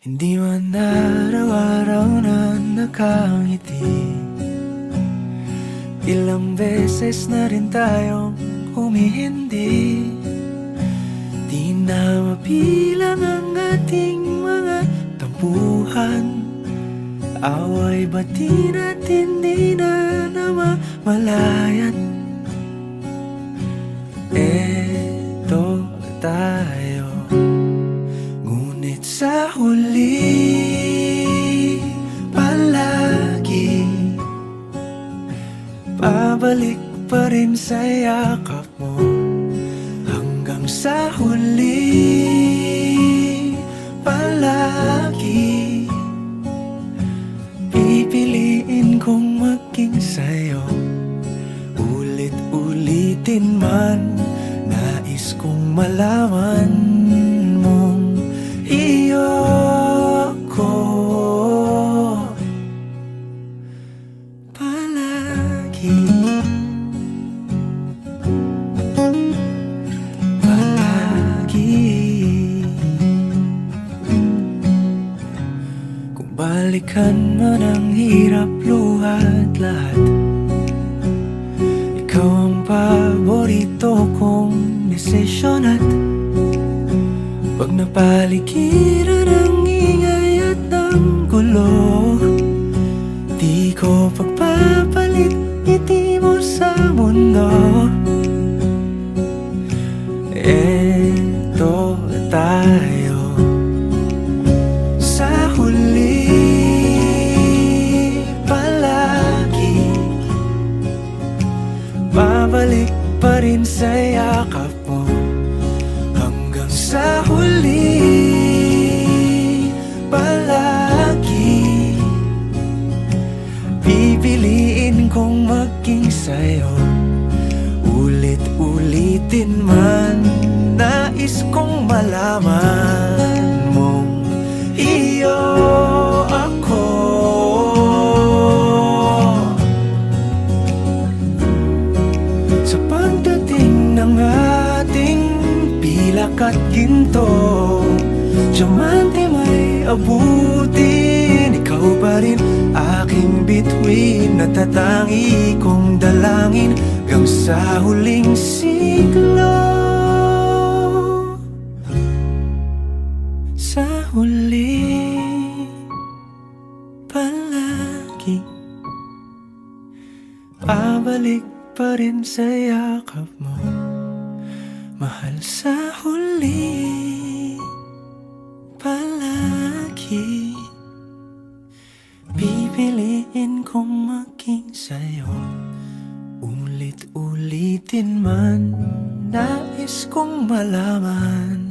Hindi man araw-araw na nakangiti. Ilang beses na rin tayong humihindi. Di na mabilang ang ating mga tampuhan. Away bati natin di na namamalayan. Eto tayo, ngunit sa huli palagi pabalik pa rin sa yakap mo. Hanggang sa huli palagi pipiliin kong maging sa'yo. Ulit-ulitin man, nais kong malaman mong iyo ako palagi. Kung balikan man ang hirap, luhat lahat, ikaw ang paborito kong desisyon. At pag napaligiran ang ingay at ang gulo, di ko pagpapalit ngiti mo sa mundo. Eto tayo sa huli palagi, babalik pa rin sa yakap mo. Hanggang sa huli palagi pipiliin kong maging sa'yo. Ulit-ulitin man, nais kong malaman mong iyo ako. Sa pagdating ng ating pilak at ginto, diamante may abutin, ikaw pa rin aking bituin. Natatangi kong dalangin hanggang sa huling siglo. Sa huli palagi pabalik pa rin sa yakap mo, mahal. Sa huli palagi pipiliin kong maging sa'yo. Ulit-ulitin man, nais kong malaman